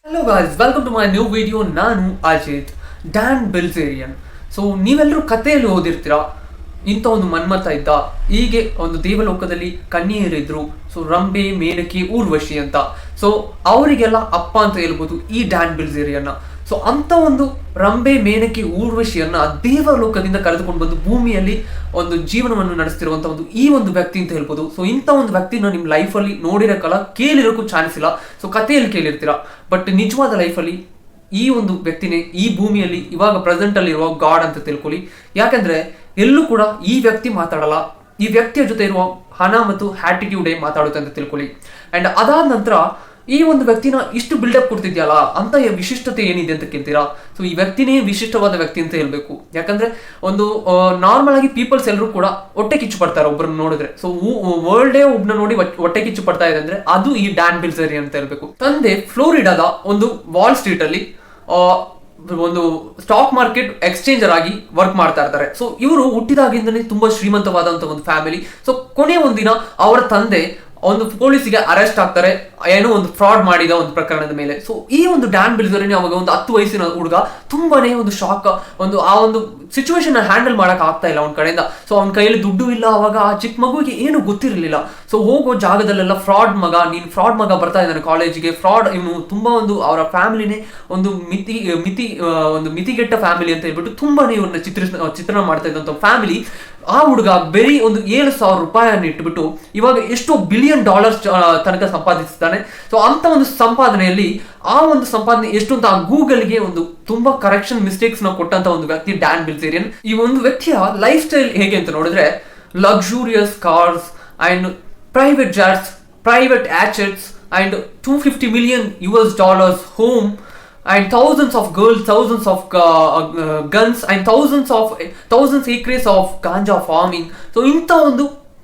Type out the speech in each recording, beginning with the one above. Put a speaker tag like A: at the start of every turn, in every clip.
A: Hello guys, welcome to my new video. ನಾನು Ajith, Dan ಬಿಲ್ಜೇರಿಯನ್. So ನೀವೆಲ್ಲರೂ ಕಥೆಯಲ್ಲಿ ಓದಿರ್ತೀರಾ, ಇಂಥ ಒಂದು ಮನ್ಮಥ ಇದ್ದ, ಹೀಗೆ ಒಂದು ದೇವಲೋಕದಲ್ಲಿ ಕನ್ಯೆಯರಿದ್ರು. ಸೊ ರಂಬೆ, ಮೇನಕೆ, ಊರ್ವಶಿ ಅಂತ. ಸೊ ಅವರಿಗೆಲ್ಲ ಅಪ್ಪ ಅಂತ ಹೇಳ್ಬೋದು ಈ ಡ್ಯಾನ್ ಬಿಲ್ಜೇರಿಯನ್ನ. ಸೊ ಅಂತ ಒಂದು ರಂಬೆ, ಮೇನಕೆ, ಊರ್ವಶಿಯನ್ನ ದೇವಲೋಕದಿಂದ ಕರೆದುಕೊಂಡು ಬಂದು ಭೂಮಿಯಲ್ಲಿ ಒಂದು ಜೀವನವನ್ನು ನಡೆಸ್ತಿರುವಂತ ಈ ಒಂದು ವ್ಯಕ್ತಿ ಅಂತ ಹೇಳ್ಬೋದು. ಸೊ ಇಂಥ ಒಂದು ವ್ಯಕ್ತಿನ ನಿಮ್ಮ ಲೈಫಲ್ಲಿ ನೋಡಿರಕ್ಕಲ್ಲ, ಕೇಳಿರೋಕ್ಕೂ ಚಾನ್ಸ್ ಇಲ್ಲ. ಸೊ ಕಥೆಯಲ್ಲಿ ಕೇಳಿರ್ತೀರಾ, ಬಟ್ ನಿಜವಾದ ಲೈಫಲ್ಲಿ ಈ ಒಂದು ವ್ಯಕ್ತಿನೇ ಈ ಭೂಮಿಯಲ್ಲಿ ಇವಾಗ ಪ್ರೆಸೆಂಟ್ ಅಲ್ಲಿ ಇರುವ ಗಾಡ್ ಅಂತ ತಿಳ್ಕೊಳ್ಳಿ. ಯಾಕಂದ್ರೆ ಎಲ್ಲೂ ಕೂಡ ಈ ವ್ಯಕ್ತಿ ಮಾತಾಡಲ್ಲ, ಈ ವ್ಯಕ್ತಿಯ ಜೊತೆ ಇರುವ ಹಣ ಮತ್ತು ಆಟಿಟ್ಯೂಡೇ ಮಾತಾಡುತ್ತೆ ಅಂತ ತಿಳ್ಕೊಳ್ಳಿ. ಅಂಡ್ ಅದಾದ ನಂತರ ಈ ಒಂದು ವ್ಯಕ್ತಿನ ಇಷ್ಟು ಬಿಲ್ಡಪ್ ಕೊಡ್ತಿದ್ಯಲ್ಲ ಅಂತ ವಿಶಿಷ್ಟತೆ ಏನಿದೆ ಅಂತ ಕೇಳ್ತೀರಾ. ಸೊ ಈ ವ್ಯಕ್ತಿನೇ ವಿಶಿಷ್ಟವಾದ ವ್ಯಕ್ತಿ ಅಂತ ಹೇಳ್ಬೇಕು. ಯಾಕಂದ್ರೆ ಒಂದು ನಾರ್ಮಲ್ ಆಗಿ ಪೀಪಲ್ಸ್ ಎಲ್ಲರೂ ಕೂಡ ಹೊಟ್ಟೆ ಕಿಚ್ಚು ಪಡ್ತಾರೆ ಒಬ್ಬರನ್ನ ನೋಡಿದ್ರೆ. ಸೊ ವರ್ಲ್ಡೇ ಒಬ್ನ ನೋಡಿ ಹೊಟ್ಟೆ ಕಿಚ್ಚು ಪಡ್ತಾ ಇದೆ ಅಂದ್ರೆ ಅದು ಈ ಡ್ಯಾನ್ ಬಿಲ್ಜೇರಿಯನ್ ಅಂತ ಹೇಳ್ಬೇಕು. ತಂದೆ ಫ್ಲೋರಿಡಾದ ಒಂದು ವಾಲ್ ಸ್ಟ್ರೀಟ್ ಅಲ್ಲಿ ಒಂದು ಸ್ಟಾಕ್ ಮಾರ್ಕೆಟ್ ಎಕ್ಸ್ಚೇಂಜರ್ ಆಗಿ ವರ್ಕ್ ಮಾಡ್ತಾ ಇರ್ತಾರೆ. ಸೊ ಇವರು ಹುಟ್ಟಿದಾಗಿಂದನೇ ತುಂಬಾ ಶ್ರೀಮಂತವಾದಂತ ಒಂದು ಫ್ಯಾಮಿಲಿ. ಸೊ ಕೊನೆ ಒಂದಿನ ಅವರ ತಂದೆ ಒಂದು ಪೊಲೀಸಿಗೆ ಅರೆಸ್ಟ್ ಆಗ್ತಾರೆ, ಏನೋ ಒಂದು ಫ್ರಾಡ್ ಮಾಡಿದ ಒಂದು ಪ್ರಕರಣದ ಮೇಲೆ. ಸೊ ಈ ಒಂದು ಡ್ಯಾನ್ ಬಿಲ್ಜೇರಿಯನ್ ಅವಾಗ ಒಂದು 10 ವಯಸ್ಸಿನ ಹುಡುಗ, ತುಂಬಾನೇ ಒಂದು ಶಾಕ್, ಆ ಒಂದು ಸಿಚುವೇಶನ್ ಹ್ಯಾಂಡಲ್ ಮಾಡಕ್ ಆಗ್ತಾ ಇಲ್ಲ ಅವನ ಕಡೆಯಿಂದ. ಸೊ ಅವನ ಕೈಯಲ್ಲಿ ದುಡ್ಡು ಇಲ್ಲ. ಅವಾಗ ಆ ಚಿಕ್ಕ ಮಗುವಿಗೆ ಏನು ಗೊತ್ತಿರಲಿಲ್ಲ. ಸೊ ಹೋಗೋ ಜಾಗದಲ್ಲೆಲ್ಲ ಫ್ರಾಡ್ ಮಗ ಬರ್ತಾ ಇದ್ದಾನೆ ಕಾಲೇಜಿಗೆ, ಫ್ರಾಡ್ ಇವನು ತುಂಬಾ ಒಂದು ಅವರ ಫ್ಯಾಮಿಲಿನೇ ಒಂದು ಮಿತಿಗೆಟ್ಟ ಫ್ಯಾಮಿಲಿ ಅಂತ ಹೇಳ್ಬಿಟ್ಟು ತುಂಬಾನೇ ಇವ್ರನ್ನ ಚಿತ್ರಣ ಮಾಡ್ತಾ ಇದ್ದಂತ ಫ್ಯಾಮಿಲಿ. ಆ ಹುಡುಗ ಬರೀ ಒಂದು 7,000 ರೂಪಾಯಿಯನ್ನು ಇಟ್ಬಿಟ್ಟು ಇವಾಗ ಎಷ್ಟೋ $1 ಬಿಲಿಯನ್ ತನಕ ಸಂಪಾದಿಸ್ತಾನೆ. ಸೊ ಅಂತ ಒಂದು ಸಂಪಾದನೆಯಲ್ಲಿ ಆ ಒಂದು ಸಂಪಾದನೆ ಎಷ್ಟು ಅಂತ ಗೂಗಲ್ಗೆ ಒಂದು ತುಂಬಾ ಕರೆಕ್ಷನ್ ಮಿಸ್ಟೇಕ್ಸ್ ನ ಕೊಟ್ಟಂತ ಒಂದು ವ್ಯಕ್ತಿ ಡ್ಯಾನ್ ಬಿಲ್ಜೇರಿಯನ್. ಈ ಒಂದು ವ್ಯಕ್ತಿಯ ಲೈಫ್ ಸ್ಟೈಲ್ ಹೇಗೆ ಅಂತ ನೋಡಿದ್ರೆ, luxurious cars and private jets, private yachts and $250 million home and thousands of girls, thousands of guns and thousands acres of ganja farming. So ಇಂಥ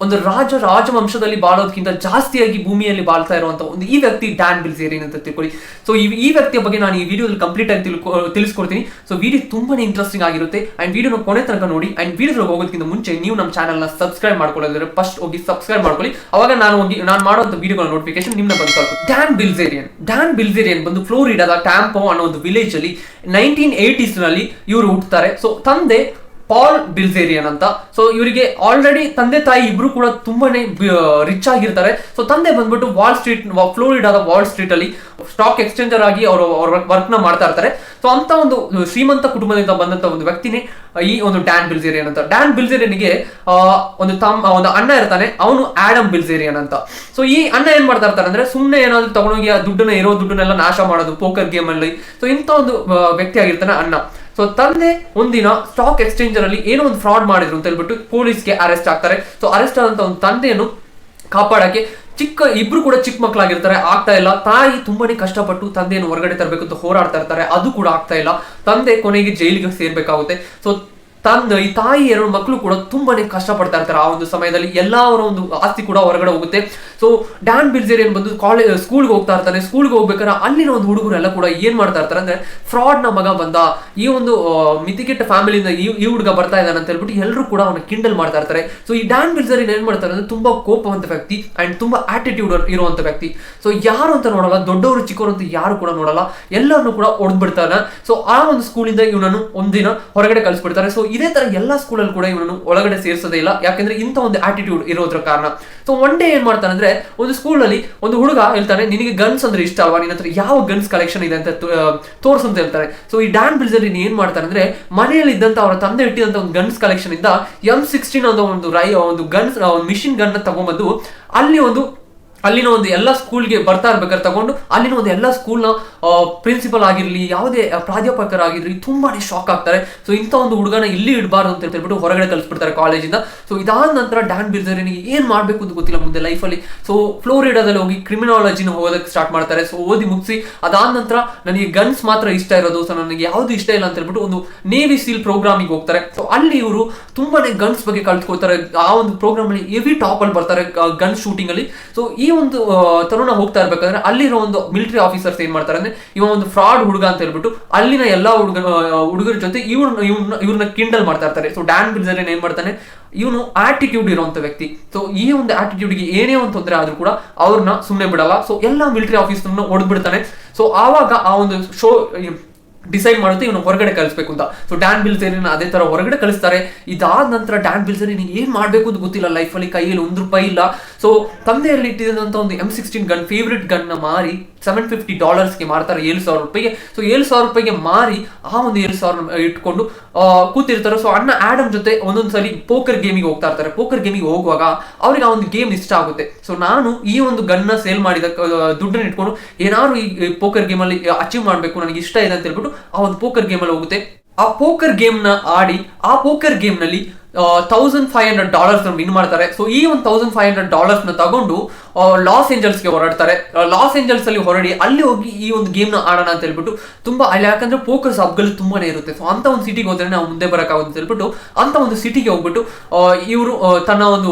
A: ಒಂದು ರಾಜವಂಶದಲ್ಲಿ ಬಾಳೋದಕ್ಕಿಂತ ಜಾಸ್ತಿಯಾಗಿ ಭೂಮಿಯಲ್ಲಿ ಬಾಳ್ತಾ ಇರುವಂತ ಈ ವ್ಯಕ್ತಿ ಡ್ಯಾನ್ ಬಿಲ್ಜೇರಿಯನ್ ಅಂತ ತಿಳ್ಕೊಳ್ಳಿ. ಸೊ ಈ ವ್ಯಕ್ತಿಯ ಬಗ್ಗೆ ನಾನು ಈ ವಿಡಿಯೋದಲ್ಲಿ ಕಂಪ್ಲೀಟ್ ಆಗಿ ತಿಳಿಸ್ಕೊಡ್ತೀನಿ. ಸೊ ವಿಡಿಯೋ ತುಂಬಾನೇ ಇಂಟ್ರೆಸ್ಟಿಂಗ್ ಆಗಿರುತ್ತೆ. ಅಂಡ್ ವಿಡಿಯೋನ ಕೊನೆ ತನಕ ನೋಡಿ. ಅಂಡ್ ವಿಡಿಯೋದಲ್ಲಿ ಹೋಗೋದಕ್ಕಿಂತ ಮುಂಚೆ ನೀವು ನಮ್ಮ ಚಾನಲ್ ನ ಸಬ್ಸ್ಕ್ರೈಬ್ ಮಾಡ್ಕೊಳ್ಳೋದ್ರೆ ಫಸ್ಟ್ ಹೋಗಿ ಸಬ್ಸ್ಕ್ರೈಬ್ ಮಾಡ್ಕೊಳ್ಳಿ. ಅವಾಗ ನಾನು ಮಾಡುವಂತ ವಿಡಿಯೋಗಳ ನೋಟಿಫಿಕೇಶನ್ ನಿಮ್ನ ಬಂದು ತಲುಪುತ್ತೆ. ಡ್ಯಾನ್ ಬಿಲ್ಜೇರಿಯನ್ ಬಂದು ಫ್ಲೋರಿಡಾದ ಟ್ಯಾಂಪೋ ಅನ್ನೋ ಒಂದು ವಿಲೇಜ್ ಅಲ್ಲಿ 1980s ನಲ್ಲಿ ಇವರು ಹುಟ್ಟುತ್ತಾರೆ. ಸೊ ತಂದೆ ಪಾಲ್ ಬಿಲ್ಜೇರಿಯನ್ ಅಂತ. ಸೊ ಇವರಿಗೆ ಆಲ್ರೆಡಿ ತಂದೆ ತಾಯಿ ಇಬ್ರು ಕೂಡ ತುಂಬಾನೇ ರಿಚ್ ಆಗಿರ್ತಾರೆ. ಸೊ ತಂದೆ ಬಂದ್ಬಿಟ್ಟು ಫ್ಲೋರಿಡಾದ ವಾಲ್ ಸ್ಟ್ರೀಟ್ ಅಲ್ಲಿ ಸ್ಟಾಕ್ ಎಕ್ಸ್ಚೇಂಜರ್ ಆಗಿ ಅವರು ವರ್ಕ್ ನ ಮಾಡ್ತಾ ಇರ್ತಾರೆ. ಸೊ ಅಂತ ಒಂದು ಶ್ರೀಮಂತ ಕುಟುಂಬದಿಂದ ಬಂದಂತ ಒಂದು ವ್ಯಕ್ತಿನೇ ಈ ಒಂದು ಡ್ಯಾನ್ ಬಿಲ್ಜೇರಿಯನ್ ಅಂತ. ಡ್ಯಾನ್ ಬಿಲ್ಜೇರಿಯನ್ಗೆ ಒಂದು ಅಣ್ಣ ಇರ್ತಾನೆ, ಅವನು ಆಡಮ್ ಬಿಲ್ಜೇರಿಯನ್ ಅಂತ. ಸೊ ಈ ಅಣ್ಣ ಏನ್ ಮಾಡ್ತಾ ಇರ್ತಾರೆ ಅಂದ್ರೆ, ಸುಮ್ಮನೆ ಏನಾದ್ರು ತಗೊಂಡೋಗಿ ಆ ದುಡ್ಡನ್ನೆಲ್ಲ ನಾಶ ಮಾಡೋದು ಪೋಕರ್ ಗೇಮ್ ಅಲ್ಲಿ. ಸೊ ಇಂಥ ಒಂದು ವ್ಯಕ್ತಿ ಆಗಿರ್ತಾನೆ ಅಣ್ಣ. ಸೊ ತಂದೆ ಒಂದಿನ ಸ್ಟಾಕ್ ಎಕ್ಸ್ಚೇಂಜರ್ ಅಲ್ಲಿ ಏನೋ ಒಂದು ಫ್ರಾಡ್ ಮಾಡಿದ್ರು ಅಂತ ಹೇಳ್ಬಿಟ್ಟು ಪೊಲೀಸ್ಗೆ ಅರೆಸ್ಟ್ ಆಗ್ತಾರೆ. ಸೊ ಅರೆಸ್ಟ್ ಆದಂತ ಒಂದು ತಂದೆಯನ್ನು ಕಾಪಾಡಕ್ಕೆ ಇಬ್ರು ಕೂಡ ಚಿಕ್ಕ ಮಕ್ಕಳಾಗಿರ್ತಾರೆ, ಆಗ್ತಾ ಇಲ್ಲ. ತಾಯಿ ತುಂಬಾನೇ ಕಷ್ಟಪಟ್ಟು ತಂದೆಯನ್ನು ಹೊರಗಡೆ ತರಬೇಕು ಅಂತ ಹೋರಾಡ್ತಾ ಇರ್ತಾರೆ, ಅದು ಕೂಡ ಆಗ್ತಾ ಇಲ್ಲ. ತಂದೆ ಕೊನೆಗೆ ಜೈಲಿಗೆ ಸೇರ್ಬೇಕಾಗುತ್ತೆ. ಸೊ ಈ ತಾಯಿ 2 ಮಕ್ಕಳು ಕೂಡ ತುಂಬಾನೇ ಕಷ್ಟಪಡ್ತಾ ಇರ್ತಾರೆ. ಆ ಒಂದು ಸಮಯದಲ್ಲಿ ಎಲ್ಲರ ಒಂದು ಆಸ್ತಿ ಕೂಡ ಹೊರಗಡೆ ಹೋಗುತ್ತೆ. ಸೊ ಡ್ಯಾನ್ ಬಿಲ್ಜೇರಿಯನ್ ಬಂದು ಸ್ಕೂಲ್ಗೆ ಹೋಗ್ತಾ ಇರ್ತಾನೆ. ಸ್ಕೂಲ್ಗೆ ಹೋಗ್ಬೇಕಾದ್ರೆ ಅಲ್ಲಿನ ಒಂದು ಹುಡುಗರೆಲ್ಲ ಕೂಡ ಏನ್ ಮಾಡ್ತಾ ಇರ್ತಾರೆ ಅಂದ್ರೆ, ಫ್ರಾಡ್ ನ ಮಗ ಬಂದ, ಈ ಒಂದು ಮಿತಿಕೆಟ್ಟ ಫ್ಯಾಮಿಲಿಯಿಂದ ಈ ಹುಡುಗ ಬರ್ತಾ ಇದ್ದಾನೆ ಅಂತ ಹೇಳ್ಬಿಟ್ಟು ಎಲ್ಲರೂ ಕೂಡ ಅವನ ಕಿಂಡಲ್ ಮಾಡ್ತಾ ಇರ್ತಾರೆ. ಸೊ ಈ ಡ್ಯಾನ್ ಬಿಲ್ಜೇರಿಯನ್ ಏನ್ ಮಾಡ್ತಾರೆ ಅಂದ್ರೆ, ತುಂಬಾ ಕೋಪವಂತ ವ್ಯಕ್ತಿ ಅಂಡ್ ತುಂಬಾ ಆಟಿಟ್ಯೂಡ್ ಇರುವಂತ ವ್ಯಕ್ತಿ. ಸೊ ಯಾರು ಅಂತ ನೋಡಲ್ಲ, ದೊಡ್ಡವರು ಚಿಕ್ಕವರು ಅಂತ ಯಾರು ಕೂಡ ನೋಡಲ್ಲ, ಎಲ್ಲರನ್ನು ಕೂಡ ಹೊಡೆದ್ಬಿಡ್ತಾನೆ. ಸೊ ಆ ಒಂದು ಸ್ಕೂಲಿಂದ ಇವನನ್ನು ಒಂದಿನ ಹೊರಗಡೆ ಕಳಿಸ್ಬಿಡ್ತಾರೆ. ಸೊ ಇದೇ ತರ ಎಲ್ಲಾ ಸ್ಕೂಲಲ್ಲಿ ಕೂಡ ಇವನನ್ನು ಒಳಗಡೆ ಸೇರಿಸೋದೇ ಇಲ್ಲ, ಯಾಕಂದ್ರೆ ಇಂಥ ಒಂದು ಆಟಿಟ್ಯೂಡ್ ಇರೋದ್ರ ಕಾರಣ. ಸೊ ಒನ್ ಡೇ ಏನ್ ಮಾಡ್ತಾನೆ ಅಂದ್ರೆ, ಒಂದು ಸ್ಕೂಲಲ್ಲಿ ಒಂದು ಹುಡುಗ ಹೇಳ್ತಾನೆ, ನಿನಗೆ ಗನ್ಸ್ ಅಂದ್ರೆ ಇಷ್ಟ ಅಲ್ವಾ, ನಿನ್ನ ಹತ್ರ ಯಾವ ಗನ್ಸ್ ಕಲೆಕ್ಷನ್ ಇದೆ ಅಂತ ತೋರ್ಸು ಅಂತ ಹೇಳ್ತಾರೆ. ಸೊ ಈ ಡ್ಯಾನ್ ಬಿಲ್ಜೇರಿಯನ್ ಏನ್ ಮಾಡ್ತಾನೆ ಅಂದ್ರೆ, ಮನೆಯಲ್ಲಿ ಇದ್ದಂತ ಅವರ ತಂದೆ ಇಟ್ಟಿದಂತ ಒಂದು ಗನ್ಸ್ ಕಲೆಕ್ಷನ್ ಇಂದ M16 ಒಂದು ಗನ್ಸ್ ಮಿಷಿನ್ ಗನ್ ತಗೊಂಡ್ಬಂದು ಅಲ್ಲಿನ ಒಂದು ಎಲ್ಲ ಸ್ಕೂಲ್ಗೆ ಬರ್ತಾ ಇರ್ಬೇಕಾದ್ರೆ ತಗೊಂಡು ಅಲ್ಲಿನ ಒಂದು ಎಲ್ಲ ಸ್ಕೂಲ್ನ ಪ್ರಿನ್ಸಿಪಲ್ ಆಗಿರ್ಲಿ, ಯಾವುದೇ ಪ್ರಾಧ್ಯಾಪಕರಾಗಿರ್ಲಿ ತುಂಬಾನೇ ಶಾಕ್ ಆಗ್ತಾರೆ. ಸೊ ಇಂಥ ಒಂದು ಹುಡುಗನ ಇಲ್ಲಿ ಇಡಬಾರ್ದು ಅಂತ ಹೇಳ್ಬಿಟ್ಟು ಹೊರಗಡೆ ಕಳಿಸ್ಬಿಡ್ತಾರೆ ಕಾಲೇಜಿಂದ. ಸೊ ಇದಾದ ನಂತರ ಡ್ಯಾನ್ ಬಿಲ್ಜೇರಿಯನ್ಗೆ ಏನ್ ಮಾಡ್ಬೇಕು ಅಂತ ಗೊತ್ತಿಲ್ಲ ಮುಂದೆ ಲೈಫಲ್ಲಿ. ಸೊ ಫ್ಲೋರಿಡಾದಲ್ಲಿ ಹೋಗಿ ಕ್ರಿಮಿನಾಲಜಿನ ಓದಕ್ಕೆ ಸ್ಟಾರ್ಟ್ ಮಾಡ್ತಾರೆ. ಸೊ ಓದಿ ಮುಗಿಸಿ ಅದಾದ ನಂತರ ನನಗೆ ಗನ್ಸ್ ಮಾತ್ರ ಇಷ್ಟ ಇರೋದು, ಸೊ ನನಗೆ ಯಾವ್ದು ಇಷ್ಟ ಇಲ್ಲ ಅಂತ ಹೇಳ್ಬಿಟ್ಟು ಒಂದು ನೇವಿ ಸೀಲ್ ಪ್ರೋಗ್ರಾಮಿಗೆ ಹೋಗ್ತಾರೆ. ಸೊ ಅಲ್ಲಿ ಇವರು ತುಂಬಾನೇ ಗನ್ಸ್ ಬಗ್ಗೆ ಕಲ್ತ್ಕೋತಾರೆ. ಆ ಒಂದು ಪ್ರೋಗ್ರಾಮ್ ಅಲ್ಲಿ ಹೆವಿ ಟಾಪ್ ಅಲ್ಲಿ ಬರ್ತಾರೆ ಗನ್ ಶೂಟಿಂಗ್ ಅಲ್ಲಿ. ಸೊ ಈ ಒಂದು ತರುಣ ಹೋಗ್ತಾ ಇರ್ಬೇಕಾದ್ರೆ ಅಲ್ಲಿರೋ ಒಂದು ಮಿಲಿಟರಿ ಆಫೀಸರ್ಸ್ ಏನ್ ಮಾಡ್ತಾರೆ ಅಂದ್ರೆ ಇವ ಒಂದು ಫ್ರಾಡ್ ಹುಡುಗ ಅಂತ ಹೇಳ್ಬಿಟ್ಟು ಅಲ್ಲಿನ ಎಲ್ಲಾ ಹುಡುಗರ ಜೊತೆ ಇವ್ರನ್ನ ಕಿಂಡಲ್ ಮಾಡ್ತಾ ಇರ್ತಾರೆ. ಸೊ ಡ್ಯಾನ್ ಬಿಲ್ಜರಿಯನ್ ಏನ್ ಮಾಡ್ತಾನೆ, ಇವನು ಆಟಿಟ್ಯೂಡ್ ಇರುವಂತ ವ್ಯಕ್ತಿ. ಸೊ ಈ ಒಂದು ಆಟಿಟ್ಯೂಡ್ಗೆ ಏನೇ ಒಂದು ತೊಂದರೆ ಆದ್ರೂ ಕೂಡ ಅವ್ರನ್ನ ಸುಮ್ಮನೆ ಬಿಡಲ್ಲ. ಸೊ ಎಲ್ಲಾ ಮಿಲಿಟರಿ ಆಫೀಸರ್ನ ಹೊಡೆದ್ಬಿಡ್ತಾನೆ. ಸೊ ಆವಾಗ ಆ ಒಂದು ಶೋ ಡಿಸೈಡ್ ಮಾಡುತ್ತೆ ಇವನು ಹೊರಗಡೆ ಕಳಿಸ್ಬೇಕು ಅಂತ. ಸೊ ಡ್ಯಾನ್ ಬಿಲ್ಜರಿಯನ್ ಅದೇ ತರ ಹೊರಗಡೆ ಕಳಿಸ್ತಾರೆ. ಇದಾದ ನಂತರ ಡ್ಯಾನ್ ಬಿಲ್ಜರಿಯನ್ ಏನ್ ಮಾಡ್ಬೇಕು ಅಂತ ಗೊತ್ತಿಲ್ಲ, ಲೈಫಲ್ಲಿ ಕೈಯಲ್ಲಿ ₹1 ಇಲ್ಲ. ಸೊ ತಂದೆಯಲ್ಲಿ ಇಟ್ಟಿದಂತ ಒಂದು M16 ಗನ್, ಫೇವ್ರೆಟ್ ಗನ್ ನ ಮಾರಿ $750 ಮಾರ್ತಾರೆ, ₹7,000. ಸೊ $7,000 ಮಾರಿ ಆ ಒಂದು 7,000 ಇಟ್ಕೊಂಡು ಕೂತಿರ್ತಾರೆ. ಸೊ ಅಣ್ಣ ಆಡಮ್ ಜೊತೆ ಒಂದೊಂದ್ಸಲಿ ಪೋಕರ್ ಗೇಮಿಗೆ ಹೋಗ್ತಾ ಇರ್ತಾರೆ. ಪೋಕರ್ ಗೇಮಿಗೆ ಹೋಗುವಾಗ ಅವ್ರಿಗೆ ಆ ಒಂದು ಗೇಮ್ ಇಷ್ಟ ಆಗುತ್ತೆ. ಸೊ ನಾನು ಈ ಒಂದು ಗನ್ನ ಸೇಲ್ ಮಾಡಿದ ದುಡ್ಡನ್ನ ಇಟ್ಕೊಂಡು ಏನಾದ್ರು ಈ ಪೋಕರ್ ಗೇಮ್ ಅಲ್ಲಿ ಅಚೀವ್ ಮಾಡ್ಬೇಕು, ನನಗೆ ಇಷ್ಟ ಇದೆ ಅಂತ ಹೇಳ್ಬಿಟ್ಟು ಆ ಒಂದು ಪೋಕರ್ ಗೇಮ್ ಅಲ್ಲಿ ಹೋಗುತ್ತೆ. ಆ ಪೋಕರ್ ಗೇಮ್ ನ ಆಡಿ ಆ ಪೋಕರ್ ಗೇಮ್ ನಲ್ಲಿ $1,500 ವಿನ್ ಮಾಡ್ತಾರೆ. ಸೊ ಈ ಒಂದು $1,500 ನ ತಗೊಂಡು ಲಾಸ್ ಏಂಜಲ್ಸ್ಗೆ ಹೊರಡ್ತಾರೆ. ಲಾಸ್ ಏಂಜಲ್ಸ್ ಅಲ್ಲಿ ಹೊರಡಿ ಅಲ್ಲಿ ಹೋಗಿ ಈ ಒಂದು ಗೇಮ್ ನ ಆಡೋಣ ಅಂತ ಹೇಳ್ಬಿಟ್ಟು ತುಂಬಾ ಅಲ್ಲಿ, ಯಾಕಂದ್ರೆ ಪೋಕರ್ಸ್ ಹಬ್ಗಳು ತುಂಬಾನೇ ಇರುತ್ತೆ. ಸೊ ಅಂತ ಒಂದು ಸಿಟಿಗೆ ಹೋದ್ರೆ ನಾವು ಮುಂದೆ ಬರಕ್ಕಾಗುತ್ತೆ ಅಂತ ಹೇಳ್ಬಿಟ್ಟು ಅಂತ ಒಂದು ಸಿಟಿಗೆ ಹೋಗ್ಬಿಟ್ಟು ಇವರು ತನ್ನ ಒಂದು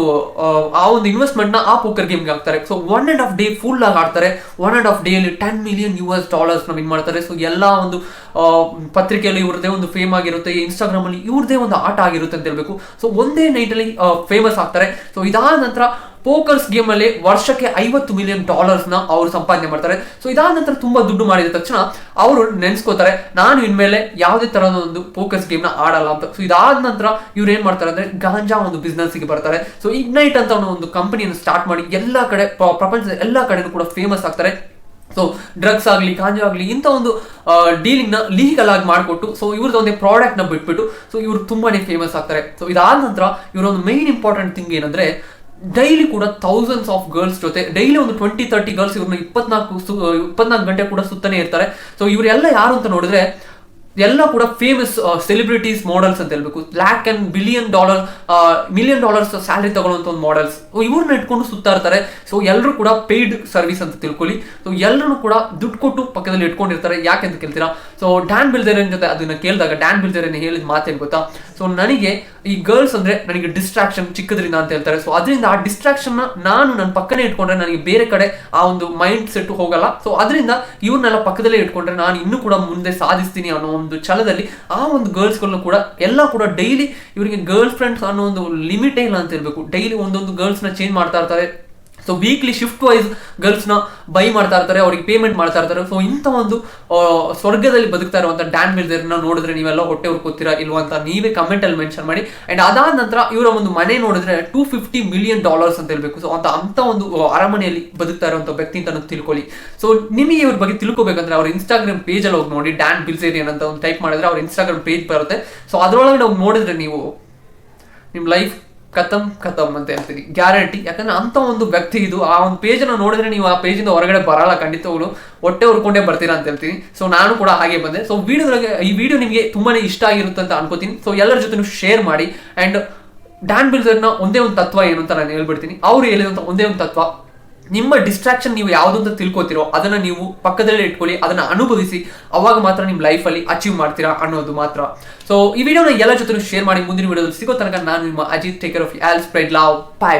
A: ಆ ಒಂದು ಇನ್ವೆಸ್ಟ್ಮೆಂಟ್ ನ ಆ ಪೋಕರ್ ಗೇಮ್ಗೆ ಹಾಕ್ತಾರೆ. ಸೊ 1.5 ಡೇ ಫುಲ್ ಆಗಿ ಆಡ್ತಾರೆ. 1.5 ಡೇಲಿ $10 million ನ ವಿನ್ ಮಾಡ್ತಾರೆ. ಸೊ ಎಲ್ಲಾ ಒಂದು ಪತ್ರಿಕೆಯಲ್ಲಿ ಇವ್ರದೇ ಒಂದು ಫೇಮ್ ಆಗಿರುತ್ತೆ, ಇನ್ಸ್ಟಾಗ್ರಾಮ್ ಅಲ್ಲಿ ಇವ್ರದೇ ಒಂದು ಆಟ ಆಗಿರುತ್ತೆ ಅಂತ ಹೇಳ್ಬೇಕು. ಸೊ ಒಂದೇ ನೈಟ್ ಅಲ್ಲಿ ಫೇಮಸ್ ಆಗ್ತಾರೆ. ಸೊ ಇದಾದ ನಂತರ ಪೋಕರ್ಸ್ ಗೇಮ್ ಅಲ್ಲಿ ವರ್ಷಕ್ಕೆ $50 million ನ ಅವರು ಸಂಪಾದನೆ ಮಾಡ್ತಾರೆ. ಸೊ ಇದಾದ ನಂತರ ತುಂಬಾ ದುಡ್ಡು ಮಾಡಿದ ತಕ್ಷಣ ಅವರು ನೆನ್ಸ್ಕೋತಾರೆ, ನಾನು ಇನ್ಮೇಲೆ ಯಾವುದೇ ತರಹದ ಒಂದು ಪೋಕರ್ಸ್ ಗೇಮ್ ನ ಆಡಲ್ಲ ಅಂತ. ಸೊ ಇದಾದ ನಂತರ ಇವ್ರು ಏನ್ ಮಾಡ್ತಾರೆ ಅಂದ್ರೆ ಗಾಂಜಾ ಒಂದು ಬಿಸ್ನೆಸ್ ಗೆ ಬರ್ತಾರೆ. ಸೊ ಇಗ್ನೈಟ್ ಅಂತ ಒಂದು ಕಂಪನಿಯನ್ನು ಸ್ಟಾರ್ಟ್ ಮಾಡಿ ಎಲ್ಲಾ ಕಡೆ, ಪ್ರಪಂಚದ ಎಲ್ಲಾ ಕಡೆನೂ ಕೂಡ ಫೇಮಸ್ ಆಗ್ತಾರೆ. ಸೊ ಡ್ರಗ್ಸ್ ಆಗಲಿ, ಗಾಂಜಾ ಆಗಲಿ, ಇಂಥ ಒಂದು ಡೀಲಿಂಗ್ ನ ಲೀಗಲ್ ಆಗಿ ಮಾಡಿಕೊಟ್ಟು ಸೊ ಇವ್ರದ್ದು ಒಂದೇ ಪ್ರಾಡಕ್ಟ್ ನ ಬಿಟ್ಬಿಟ್ಟು ಸೊ ಇವ್ರು ತುಂಬಾನೇ ಫೇಮಸ್ ಆಗ್ತಾರೆ. ಸೊ ಇದಾದ ನಂತರ ಇವರ ಒಂದು ಮೈನ್ ಇಂಪಾರ್ಟೆಂಟ್ ಥಿಂಗ್ ಏನಂದ್ರೆ ಡೈಲಿ ಕೂಡ ಥೌಸಂಡ್ಸ್ ಆಫ್ ಗರ್ಲ್ಸ್ ಜೊತೆ ಡೈಲಿ ಒಂದು 20-30 ಗರ್ಲ್ಸ್ ಇವ್ರನ್ನ 24 ಗಂಟೆ ಕೂಡ ಸುತ್ತಾನೆ ಇರ್ತಾರೆ. ಸೊ ಇವರೆಲ್ಲ ಯಾರು ಅಂತ ನೋಡಿದ್ರೆ ಎಲ್ಲ ಕೂಡ ಫೇಮಸ್ ಸೆಲೆಬ್ರಿಟೀಸ್, ಮಾಡೆಲ್ಸ್ ಅಂತ ಹೇಳ್ಬೇಕು. $1 million ಸ್ಯಾಲರಿ ತಗೊಳ್ಳುವಂತ ಒಂದು ಮಾಡೆಲ್ಸ್ ಇವ್ರನ್ನ ಇಟ್ಕೊಂಡು ಸುತ್ತಾ ಇರ್ತಾರೆ. ಸೊ ಎಲ್ಲರೂ ಕೂಡ ಪೇಯ್ಡ್ ಸರ್ವಿಸ್ ಅಂತ ತಿಳ್ಕೊಳ್ಳಿ. ಸೊ ಎಲ್ಲರೂ ಕೂಡ ದುಡ್ಡು ಕೊಟ್ಟು ಪಕ್ಕದಲ್ಲಿ ಇಟ್ಕೊಂಡಿರ್ತಾರೆ. ಯಾಕೆಂತ ಕೇಳ್ತೀರಾ? ಸೊ ಡ್ಯಾನ್ ಬಿಲ್ಜರಿಯನ್ ಜೊತೆ ಅದನ್ನ ಕೇಳಿದಾಗ ಡ್ಯಾನ್ ಬಿಲ್ಜರಿಯನ್ ಹೇಳಿದ ಮಾತೇನು ಗೊತ್ತಾ? ಸೊ ನನಗೆ ಈ ಗರ್ಲ್ಸ್ ಅಂದ್ರೆ ನನಗೆ ಡಿಸ್ಟ್ರಾಕ್ಷನ್ ಚಿಕ್ಕದ್ರಿಂದ ಅಂತ ಹೇಳ್ತಾರೆ. ಸೊ ಅದರಿಂದ ಆ ಡಿಸ್ಟ್ರಾಕ್ಷನ್ ನಾನು ನನ್ನ ಪಕ್ಕನೇ ಇಟ್ಕೊಂಡ್ರೆ ನನಗೆ ಬೇರೆ ಕಡೆ ಆ ಒಂದು ಮೈಂಡ್ ಸೆಟ್ ಹೋಗಲ್ಲ. ಸೊ ಅದರಿಂದ ಇವ್ರನ್ನೆಲ್ಲ ಪಕ್ಕದಲ್ಲೇ ಇಟ್ಕೊಂಡ್ರೆ ನಾನು ಇನ್ನೂ ಕೂಡ ಮುಂದೆ ಸಾಧಿಸ್ತೀನಿ ಅನ್ನೋ ಒಂದು ಛಲದಲ್ಲಿ ಆ ಒಂದು ಗರ್ಲ್ಸ್ಗಳನ್ನ ಕೂಡ ಎಲ್ಲ ಕೂಡ ಡೈಲಿ ಇವರಿಗೆ ಗರ್ಲ್ ಫ್ರೆಂಡ್ಸ್ ಅನ್ನೋ ಒಂದು ಲಿಮಿಟೇ ಇಲ್ಲ ಅಂತ ಹೇಳ್ಬೇಕು. ಡೈಲಿ ಒಂದೊಂದು ಗರ್ಲ್ಸ್ ನ ಚೇಂಜ್ ಮಾಡ್ತಾ ಇರ್ತಾರೆ. So weekly shift wise girls ನ ಬೈ ಮಾಡ್ತಾ ಇರ್ತಾರೆ, ಅವ್ರಿಗೆ ಪೇಮೆಂಟ್ ಮಾಡ್ತಾ ಇರ್ತಾರೆ. ಸೊ ಇಂಥ ಒಂದು ಸ್ವರ್ಗದಲ್ಲಿ ಬದುಕ್ತಾ ಇರುವಂತ ಡ್ಯಾನ್ ಬಿಲ್ಜರಿಯನ್ ನೋಡಿದ್ರೆ ನೀವೆಲ್ಲ ಹೊಟ್ಟೆ ಹುರ್ಕೋತೀರಾ ಇಲ್ವಾ ಅಂತ ನೀವೇ ಕಮೆಂಟ್ ಅಲ್ಲಿ ಮೆನ್ಷನ್ ಮಾಡಿ. ಅಂಡ್ ಅದಾದ ನಂತರ ಇವರ ಒಂದು ಮನೆ ನೋಡಿದ್ರೆ $250 million ಅಂತ ಹೇಳ್ಬೇಕು. ಸೊ ಅಂತ ಒಂದು ಅರಮನೆಯಲ್ಲಿ ಬದುಕ್ತಾ ಇರುವಂತ ವ್ಯಕ್ತಿ ಅಂತ ತಿಳ್ಕೊಳ್ಳಿ. ಸೊ ನಿಮಗೆ ಇವ್ರ ಬಗ್ಗೆ ತಿಳ್ಕೊಬೇಕಂದ್ರೆ ಅವ್ರ ಇನ್ಸ್ಟಾಗ್ರಾಮ್ ಪೇಜ್ ಅಲ್ಲಿ ಹೋಗಿ ನೋಡಿ, ಡ್ಯಾನ್ ಬಿಲ್ಜರಿಯನ್ ಅಂತ ಒಂದು ಟೈಪ್ ಮಾಡಿದ್ರೆ ಅವ್ರ ಇನ್ಸ್ಟಾಗ್ರಾಮ್ ಪೇಜ್ ಬರುತ್ತೆ. ಸೊ ಅದರೊಳಗಡೆ ಹೋಗಿ ನೋಡಿದ್ರೆ ನೀವು ನಿಮ್ ಲೈಫ್ ಖತಮ್ ಅಂತ ಹೇಳ್ತೀನಿ, ಗ್ಯಾರಂಟಿ. ಯಾಕಂದ್ರೆ ಅಂತ ಒಂದು ವ್ಯಕ್ತಿ ಇದು. ಆ ಒಂದು ಪೇಜ್ ಅನ್ನ ನೋಡಿದ್ರೆ ನೀವು ಆ ಪೇಜ್ ಇಂದ ಹೊರಗಡೆ ಬರಲ್ಲ, ಖಂಡಿತವಾಗ್ಲು ಹೊಟ್ಟೆ ಹುರ್ಕೊಂಡೇ ಬರ್ತೀರಾ ಅಂತ ಹೇಳ್ತೀನಿ. ಸೊ ನಾನು ಕೂಡ ಹಾಗೆ ಬಂದೆ. ಸೊ ಈ ವಿಡಿಯೋ ನಿಮಗೆ ತುಂಬಾನೇ ಇಷ್ಟ ಆಗಿರುತ್ತೆ ಅಂತ ಅನ್ಕೋತೀನಿ. ಸೊ ಎಲ್ಲರ ಜೊತೆ ಶೇರ್ ಮಾಡಿ. ಅಂಡ್ ಡ್ಯಾನ್ ಬಿಲ್ಜರಿಯನ್ ಒಂದೇ ಒಂದು ತತ್ವ ಏನು ಅಂತ ನಾನು ಹೇಳ್ಬಿಡ್ತೀನಿ. ಅವ್ರು ಹೇಳಿದಂತ ಒಂದೇ ಒಂದು ತತ್ವ, ನಿಮ್ಮ ಡಿಸ್ಟ್ರಾಕ್ಷನ್ ನೀವು ಯಾವ್ದು ಅಂತ ತಿಳ್ಕೊತಿರೋ ಅದನ್ನ ನೀವು ಪಕ್ಕದಲ್ಲೇ ಇಟ್ಕೊಳ್ಳಿ, ಅದನ್ನ ಅನುಭವಿಸಿ, ಅವಾಗ ಮಾತ್ರ ನಿಮ್ಮ ಲೈಫ್ ಅಲ್ಲಿ ಅಚೀವ್ ಮಾಡ್ತೀರಾ ಅನ್ನೋದು ಮಾತ್ರ. ಸೊ ಈ ವಿಡಿಯೋನ ಎಲ್ಲ ಜೊತೆ ಶೇರ್ ಮಾಡಿ. ಮುಂದಿನ ವಿಡಿಯೋದಲ್ಲಿ ಸಿಗೋ ತನಕ ನಾನು ನಿಮ್ಮ Ajith. Take care of you all, spread love, bye by.